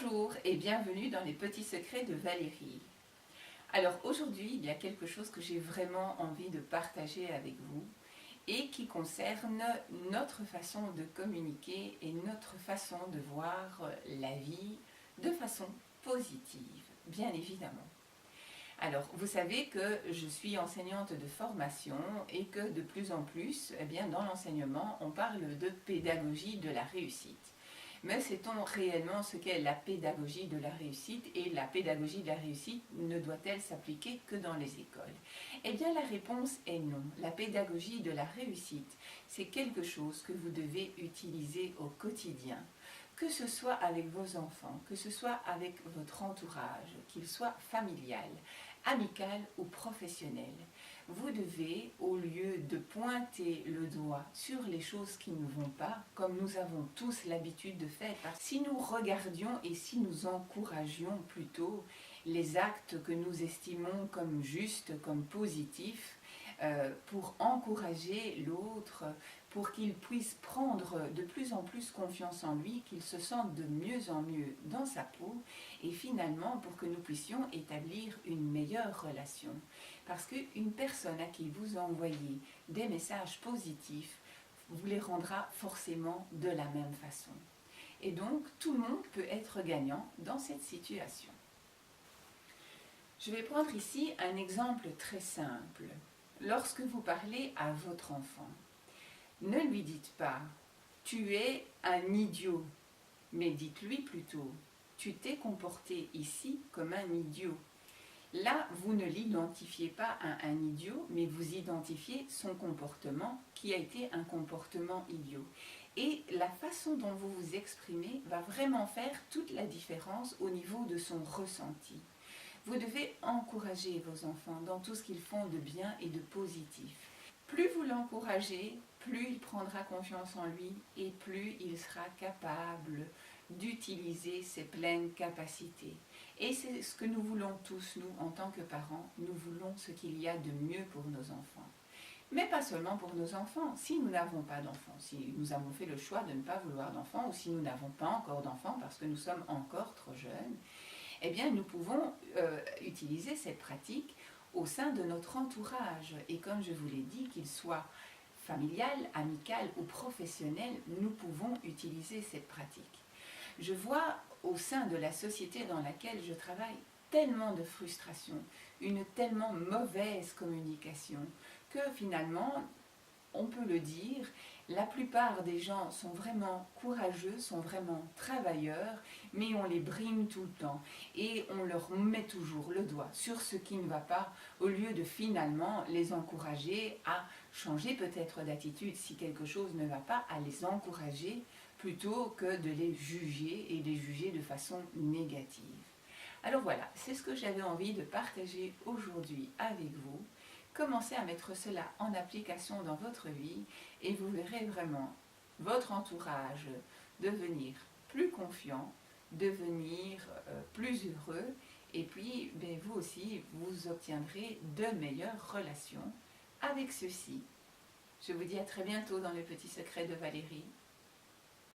Bonjour et bienvenue dans les petits secrets de Valérie. Alors aujourd'hui, il y a quelque chose que j'ai vraiment envie de partager avec vous et qui concerne notre façon de communiquer et notre façon de voir la vie de façon positive, bien évidemment. Alors, vous savez que je suis enseignante de formation et que de plus en plus, dans l'enseignement, on parle de pédagogie de la réussite. Mais sait-on réellement ce qu'est la pédagogie de la réussite et la pédagogie de la réussite ne doit-elle s'appliquer que dans les écoles? Eh bien, la réponse est non. La pédagogie de la réussite, c'est quelque chose que vous devez utiliser au quotidien. Que ce soit avec vos enfants, que ce soit avec votre entourage, qu'il soit familial, amical ou professionnel, vous devez, au lieu de pointer le doigt sur les choses qui ne vont pas, comme nous avons tous l'habitude de faire, si nous regardions et si nous encouragions plutôt les actes que nous estimons comme justes, comme positifs, pour encourager l'autre, pour qu'il puisse prendre de plus en plus confiance en lui, qu'il se sente de mieux en mieux dans sa peau et finalement pour que nous puissions établir une meilleure relation. Parce qu'une personne à qui vous envoyez des messages positifs vous les rendra forcément de la même façon. Et donc tout le monde peut être gagnant dans cette situation. Je vais prendre ici un exemple très simple. Lorsque vous parlez à votre enfant, ne lui dites pas « tu es un idiot », mais dites-lui plutôt « tu t'es comporté ici comme un idiot ». Là, vous ne l'identifiez pas à un idiot, mais vous identifiez son comportement qui a été un comportement idiot. Et la façon dont vous vous exprimez va vraiment faire toute la différence au niveau de son ressenti. Vous devez encourager vos enfants dans tout ce qu'ils font de bien et de positif. Plus vous l'encouragez, plus il prendra confiance en lui et plus il sera capable d'utiliser ses pleines capacités. Et c'est ce que nous voulons tous, nous, en tant que parents, nous voulons ce qu'il y a de mieux pour nos enfants. Mais pas seulement pour nos enfants. Si nous n'avons pas d'enfants, si nous avons fait le choix de ne pas vouloir d'enfants, ou si nous n'avons pas encore d'enfants parce que nous sommes encore trop jeunes, eh bien nous pouvons utiliser cette pratique au sein de notre entourage. Et comme je vous l'ai dit, qu'il soit familial, amical ou professionnel, nous pouvons utiliser cette pratique. Je vois au sein de la société dans laquelle je travaille tellement de frustration, une tellement mauvaise communication, que finalement, on peut le dire, la plupart des gens sont vraiment courageux, sont vraiment travailleurs, mais on les brime tout le temps et on leur met toujours le doigt sur ce qui ne va pas, au lieu de finalement les encourager à changer peut-être d'attitude si quelque chose ne va pas, à les encourager plutôt que de les juger et les juger de façon négative. Alors voilà, c'est ce que j'avais envie de partager aujourd'hui avec vous. Commencez à mettre cela en application dans votre vie et vous verrez vraiment votre entourage devenir plus confiant, devenir plus heureux et puis vous aussi, vous obtiendrez de meilleures relations avec ceux-ci. Je vous dis à très bientôt dans les petits secrets de Valérie.